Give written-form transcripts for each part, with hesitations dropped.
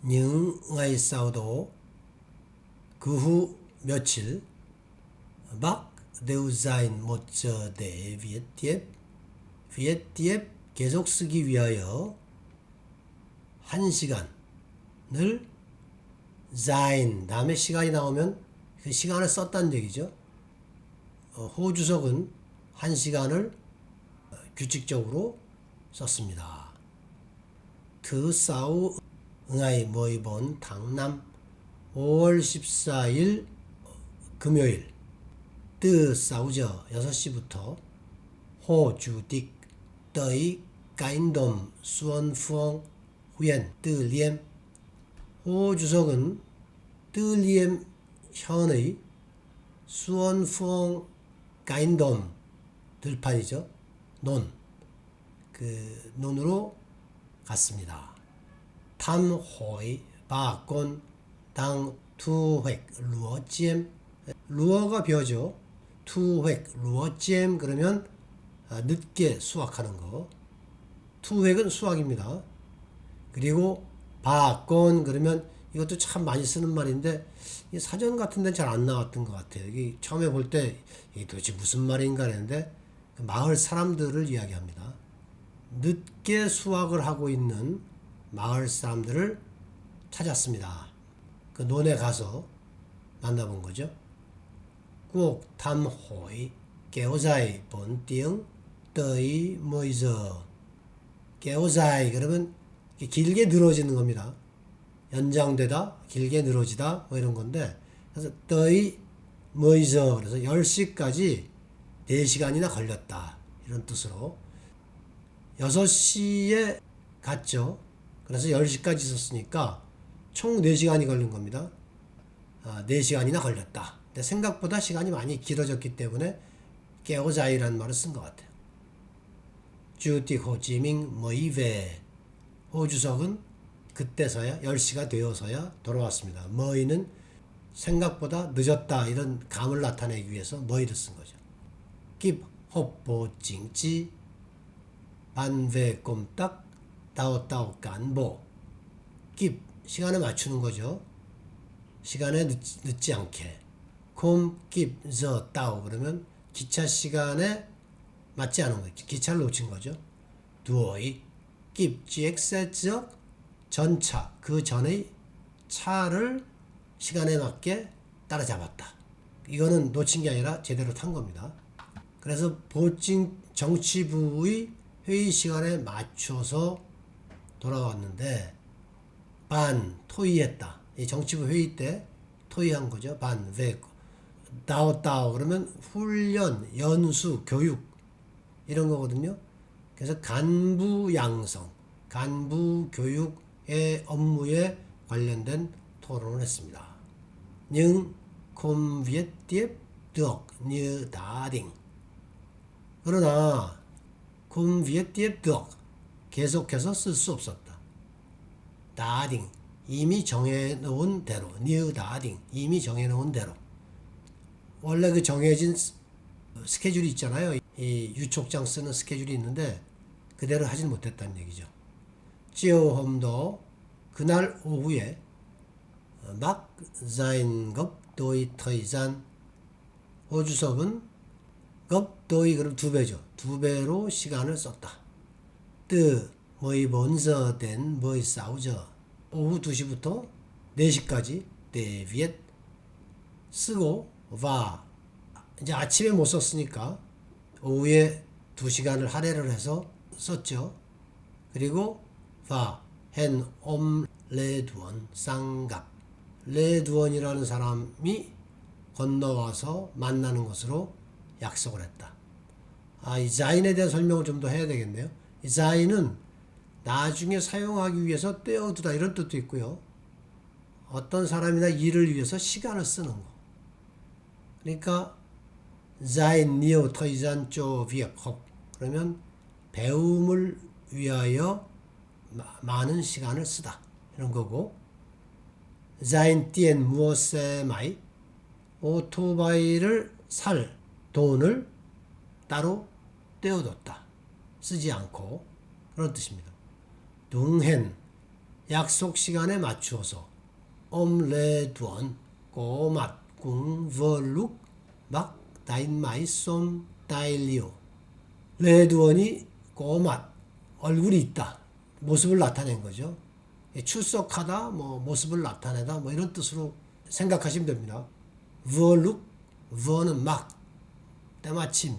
những ngày sau đó 그 후 며칠 bác đều dành một giờ để viết tiếp 계속 쓰기 위하여 한 시간을 dành 다음에 시간이 나오면 그 시간을 썼다는 얘기죠. 호주석은 한 시간을 규칙적으로 썼습니다. thứ sáu ngày 14 tháng 5 5월 14일 금요일 từ 6giờ 6시부터 Hồ Chủ tịch tới cánh đồng Xuân Phương huyện Từ Liêm 호 주석은 뜨리엠 현의 수원풍 가인돔 들판이죠. 논으로 갔습니다. 탐호의 바콘 당 투획 루어잼 루어가 벼죠. 투획 루어잼 그러면 늦게 수확하는 거. 투획은 수확입니다. 그리고 바콘 그러면 이것도 참 많이 쓰는 말인데 사전 같은 데는 잘 안 나왔던 것 같아요. 여기 처음에 볼 때 이게 도대체 무슨 말인가 했는데 마을 사람들을 이야기합니다. 늦게 수확을 하고 있는 마을 사람들을 찾았습니다. 그 논에 가서 만나본 거죠. 꼭 탐호이 kéo dài 4 tiếng tới 10 giờ kéo dài 그러면 길게 늘어지는 겁니다. 연장되다, 길게 늘어지다 뭐 이런 건데 그래서 tới 10 giờ 그래서 10시까지 4시간이나 걸렸다 이런 뜻으로 6시에 갔죠. 그래서 10시까지 있었으니까 총 4시간이 걸린 겁니다. 4시간이나 걸렸다. 근데 생각보다 시간이 많이 길어졌기 때문에 kéo dài 라는 말을 쓴 것 같아요. 주티 호지밍 머이베 호주석은 그때서야 10시가 되어서야 돌아왔습니다. 머이는 생각보다 늦었다 이런 감을 나타내기 위해서 머이를 쓴 거죠. 깁 헛보 징지 반베 꼼딱 따오따오 깐보 깁 시간에 맞추는 거죠. 시간에 늦지 않게 콤깁저 따오 그러면 기차 시간에 맞지 않은 거죠. 기차를 놓친 거죠. 두어이 깁 GX적 전차 그 전의 차를 시간에 맞게 따라잡았다. 이거는 놓친 게 아니라 제대로 탄 겁니다. 그래서 보칭 정치부의 회의 시간에 맞춰서 돌아왔는데 반 토의했다. 이 정치부 회의 때 토의한 거죠. 반 왜 다오다오 그러면 훈련, 연수, 교육 이런 거거든요. 그래서 간부 양성, 간부 교육의 업무에 관련된 토론을 했습니다. Nhưng không viết tiếp được như đã định. 그러나 không viết tiếp được 계속해서 쓸 수 없었다. đã định 이미 정해놓은 대로, như đã định 이미 정해놓은 대로. 원래 그 정해진 스케줄이 있잖아요. 이 유촉장 쓰는 스케줄이 있는데 그대로 하진 못했다는 얘기죠. 지오홈도 그날 오후에 막 자인 겁도이 터이잔 호주석은 겁도이 그럼 2배죠. 2배로 시간을 썼다. 뜨 뭐이 먼저 된 뭐이 싸우죠. 오후 2시부터 4시까지 데비엣 쓰고 와 이제 아침에 못 썼으니까 오후에 2시간을 할애를 해서 썼죠. 그리고 와 헨 옴 레두원 쌍갑 레두원이라는 사람이 건너와서 만나는 것으로 약속을 했다. 이 자인에 대한 설명을 좀 더 해야 되겠네요. 이 자인은 나중에 사용하기 위해서 떼어두다 이런 뜻도 있고요. 어떤 사람이나 일을 위해서 시간을 쓰는 거. 그러니까 자인 니오 터이잔 쪼 비역혹 그러면 배움을 위하여 많은 시간을 쓰다 이런 거고 자인 띠엔 무엇에 마이 오토바이를 살 돈을 따로 떼어뒀다 쓰지 않고 그런 뜻입니다. 둥헨 약속 시간에 맞추어서 옴레두언 꼬맛 궁벌룩 막 다인마이 쏨 다일리오. 레두언이 꼬맛 얼굴이 있다. 모습을 나타낸 거죠. 출석하다, 뭐 모습을 나타내다, 뭐 이런 뜻으로 생각하시면 됩니다. 벌룩, 벌는 막, 때마침.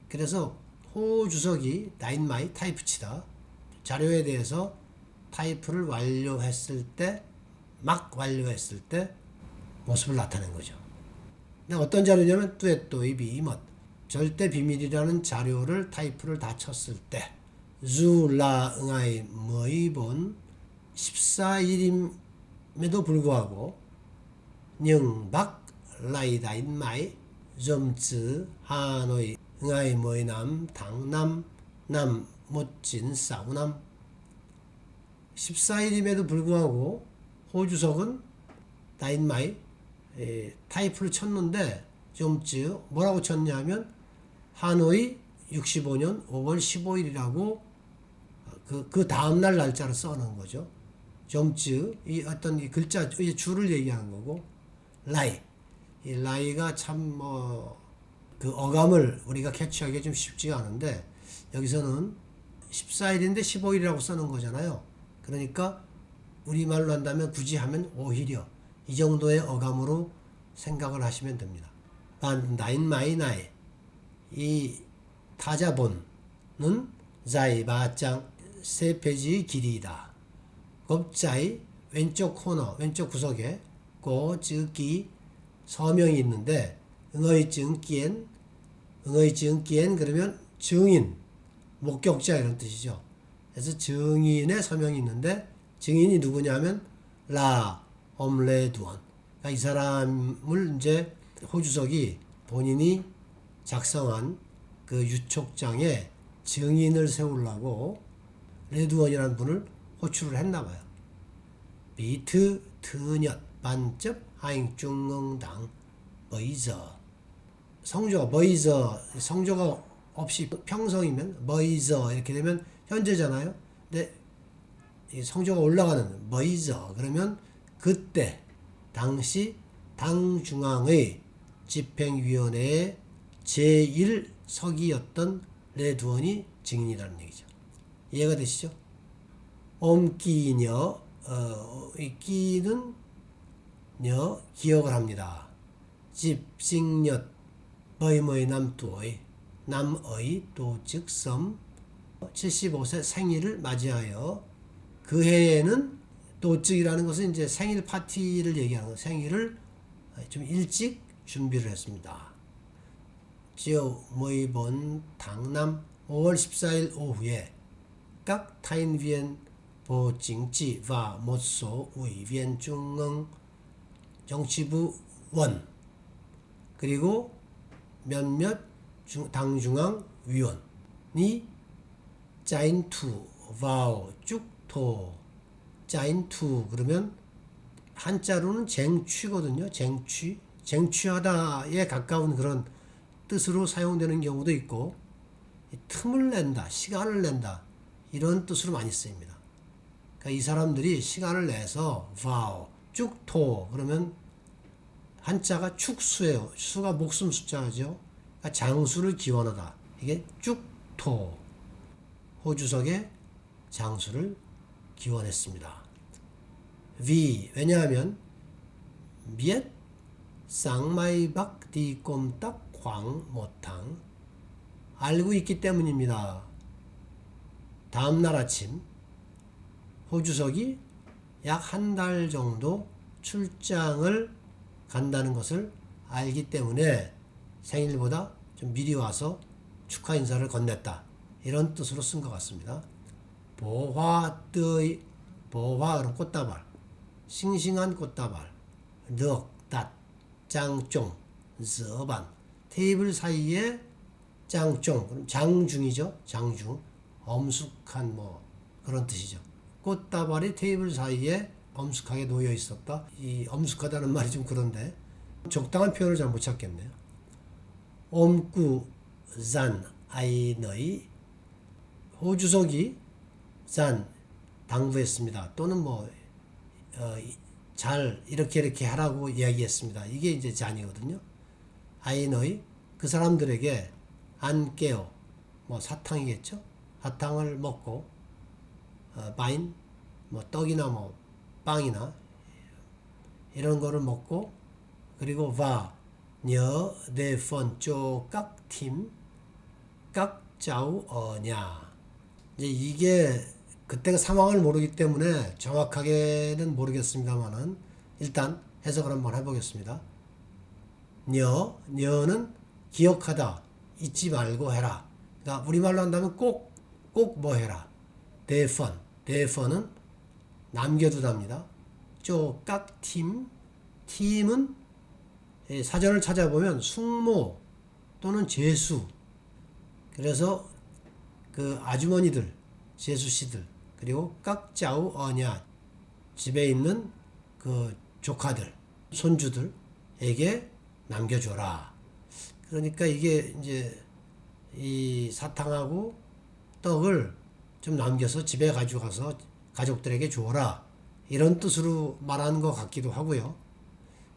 그래서 호 주석이 다인마이 타이프치다. 자료에 대해서 타이프를 완료했을 때, 막 완료했을 때 모습을 나타낸 거죠. 어떤 자료냐면 뚜에또이 비멋, 절대 비밀이라는 자료를 타이프를 다 쳤을 때 주라 응아이 머이본 14일임에도 불구하고 영박 라이다인 마이 점츠 하노이 응아이 머이남 당남 남 멋진 싸우남. 14일임에도 불구하고 호주석은 다인마이 타이프를 쳤는데 점츠 뭐라고 쳤냐면 하노이 65년 5월 15일이라고 그 다음날 날짜를 써놓은 거죠. 점츠 이 어떤 이 글자 이 줄을 얘기하는 거고 라이 이 라이가 참 그 어감을 우리가 캐치하기가 좀 쉽지가 않은데 여기서는 14일인데 15일이라고 써놓은 거잖아요. 그러니까 우리말로 한다면 굳이 하면 오히려 이 정도의 어감으로 생각을 하시면 됩니다. 나인 마이 나이 이 타자본은 자이 바짱 세 페이지의 길이다. 겁자의 왼쪽 코너 왼쪽 구석에 고즈기 서명이 있는데 응의 증기엔 그러면 증인 목격자 이런 뜻이죠. 그래서 증인의 서명이 있는데 증인이 누구냐면 라 엄레두언. 그러니까 이 사람을 이제 호주석이 본인이 작성한 그 유촉장에 증인을 세우려고 레두언이라는 분을 호출을 했나 봐요. 비트 트녁 반접 하잉 중응당 버이저. 성조가 버이저 성조가 없이 평성이면 버이저 이렇게 되면 현재잖아요. 근데 이 성조가 올라가는 버이저 그러면 그때 당시 당중앙의 집행위원회의 제1서기였던 레두언이 증인이라는 얘기죠. 이해가 되시죠? 옴끼녀 이 끼는 녀 기억을 합니다. 집식엿 버이머의 남도의 남의 도즉섬 75세 생일을 맞이하여 그 해에는 도즉이라는 것은 이제 생일 파티를 얘기하는 거예요. 생일을 좀 일찍 준비를 했습니다. 지오 모이본 당남 5월 14일 오후에 각 타인위엔 보징지와 모소 위위엔 중앙 정치부 원 그리고 몇몇 당중앙 위원이 짜인투 와오 쭉토 짜인투 그러면 한자로는 쟁취거든요. 쟁취하다에 가까운 그런 뜻으로 사용되는 경우도 있고 틈을 낸다, 시간을 낸다 이런 뜻으로 많이 쓰입니다. 그러니까 이 사람들이 시간을 내서 와우 쭉토 그러면 한자가 축수예요. 수가 목숨 숫자죠. 그러니까 장수를 기원하다. 이게 쭉토 호주석의 장수를 기원했습니다. 왜냐하면 미엣 쌍마이박 디꼼딱 광모탕 알고 있기 때문입니다. 다음날 아침 호주석이 약 한 달 정도 출장을 간다는 것을 알기 때문에 생일보다 좀 미리 와서 축하 인사를 건넸다. 이런 뜻으로 쓴 것 같습니다. 보화뜨의 보화는 꽃다발 싱싱한 꽃다발 넉, 닷, 짱쫑, 저반 테이블 사이에 짱쫑 그럼 장중이죠. 장중 엄숙한 뭐 그런 뜻이죠. 꽃다발이 테이블 사이에 엄숙하게 놓여 있었다. 이 엄숙하다는 말이 좀 그런데 적당한 표현을 잘 못 찾겠네요. 옴꾸 잔 아이너이 호주석이 잔 당부했습니다. 또는 뭐 잘 이렇게 하라고 이야기했습니다. 이게 이제 잔이거든요. 아이너의 그 사람들에게 안 깨어 뭐 사탕이겠죠. 사탕을 먹고 바인 뭐 떡이나 뭐 빵이나 이런 거를 먹고 그리고 녀 대펀 쪼깍 팀 깍짜우 어냐. 이제 이게 그때 상황을 모르기 때문에 정확하게는 모르겠습니다만은 일단 해석을 한번 해보겠습니다. 녀는 기억하다, 잊지 말고 해라. 그러니까 우리말로 한다면 꼭 뭐 해라. 대펀은 남겨두답니다. 쪼깍 팀은 사전을 찾아보면 숙모 또는 제수. 그래서 그 아주머니들, 제수씨들, 그리고 깍짜우 어냐, 집에 있는 그 조카들, 손주들에게 남겨줘라. 그러니까 이게 이제 이 사탕하고 떡을 좀 남겨서 집에 가져가서 가족들에게 줘라. 이런 뜻으로 말하는 것 같기도 하고요.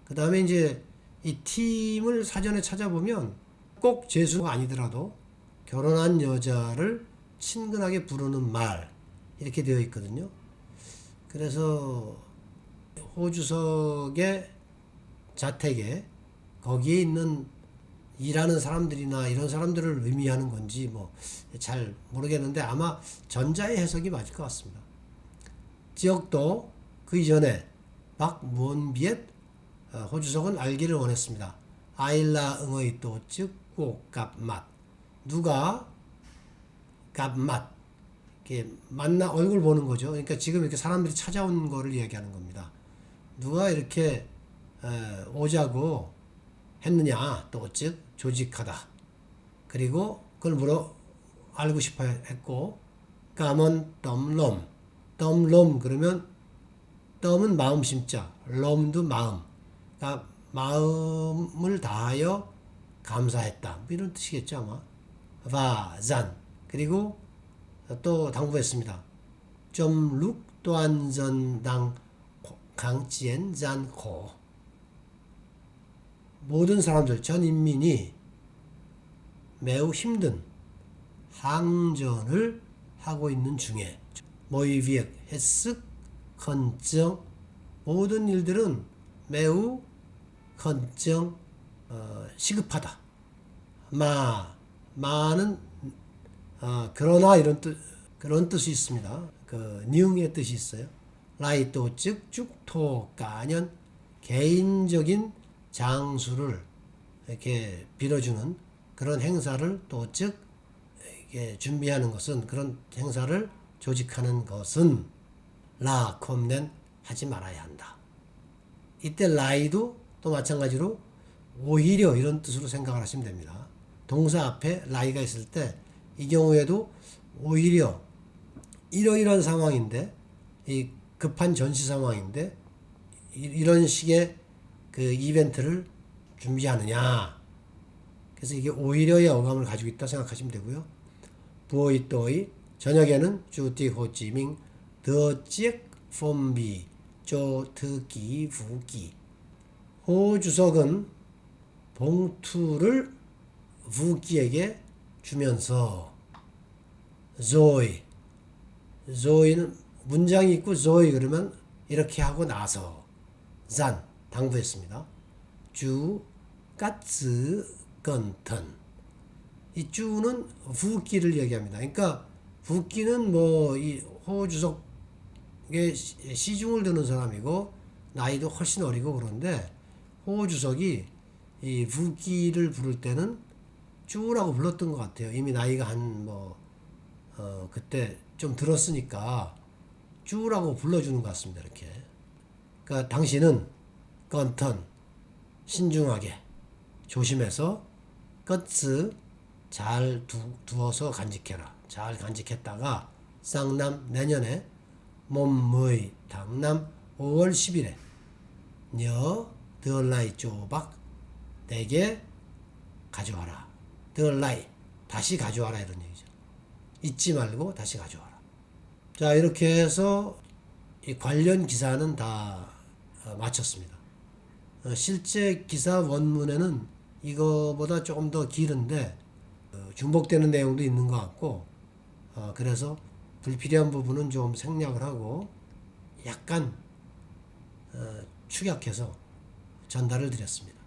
그 다음에 이제 이 팀을 사전에 찾아보면 꼭 제수가 아니더라도 결혼한 여자를 친근하게 부르는 말 이렇게 되어 있거든요. 그래서 호주석의 자택에 거기에 있는 일하는 사람들이나 이런 사람들을 의미하는 건지 뭐 잘 모르겠는데 아마 전자의 해석이 맞을 것 같습니다. 지역도 그 이전에 박몬비엣 호주석은 알기를 원했습니다. 아일라 응의 또 즉 꼭 값맛 누가 값맛 이렇게 만나 얼굴 보는 거죠. 그러니까 지금 이렇게 사람들이 찾아온 거를 이야기하는 겁니다. 누가 이렇게 오자고 했느냐 또 즉 조직하다. 그리고 그걸 알고 싶어 했고 까먼 덤롬 그러면 덤은 마음 심자 롬도 마음 그러니까 마음을 다하여 감사했다 뭐 이런 뜻이겠죠 아마. 바잔 그리고 또 당부했습니다. 좀룩 또한전당 강지엔 잔코 모든 사람들 전 인민이 매우 힘든 항전을 하고 있는 중에 모이비액 햇쓱 컨정 모든 일들은 매우 컨정 시급하다. 마는 그러나 이런 그런 뜻이 있습니다. 그 니응의 뜻이 있어요. 라이또 즉 쭉토 까년 개인적인 장수를 이렇게 빌어주는 그런 행사를 또 즉 준비하는 것은 그런 행사를 조직하는 것은 라콤넨 하지 말아야 한다. 이때 라이도 또 마찬가지로 오히려 이런 뜻으로 생각을 하시면 됩니다. 동사 앞에 라이가 있을 때 이 경우에도 오히려 이러이러한 상황인데 이 급한 전시 상황인데 이런 식의 그 이벤트를 준비하느냐. 그래서 이게 오히려의 어감을 가지고 있다 생각하시면 되고요. 부어이또이 저녁에는 주티 호찌밍 더찌액 폼비 쪼트기 부기 호 주석은 봉투를 부기에게 주면서 조이는 문장이 있고 조이 그러면 이렇게 하고 나서 잔 당부했습니다. 주 까츠 건턴 이 주는 부기를 얘기합니다. 그러니까 부기는 뭐 이 호 주석의 시중을 드는 사람이고 나이도 훨씬 어리고 그런데 호 주석이 이 부기를 부를 때는 쭈라고 불렀던 것 같아요. 이미 나이가 한 그때 좀 들었으니까 쭈라고 불러주는 것 같습니다. 이렇게. 그러니까 당신은 건턴 신중하게 조심해서 끝을 잘 두어서 간직해라. 잘 간직했다가 쌍남 내년에 몸의 당남 5월 10일에 녀 더라이 쪼박 내게 가져와라. 더라이 다시 가져와라 이런 얘기죠. 잊지 말고 다시 가져와라. 자, 이렇게 해서 이 관련 기사는 다 마쳤습니다. 실제 기사 원문에는 이거보다 조금 더 길은데 중복되는 내용도 있는 것 같고, 그래서 불필요한 부분은 좀 생략을 하고 약간 축약해서 전달을 드렸습니다.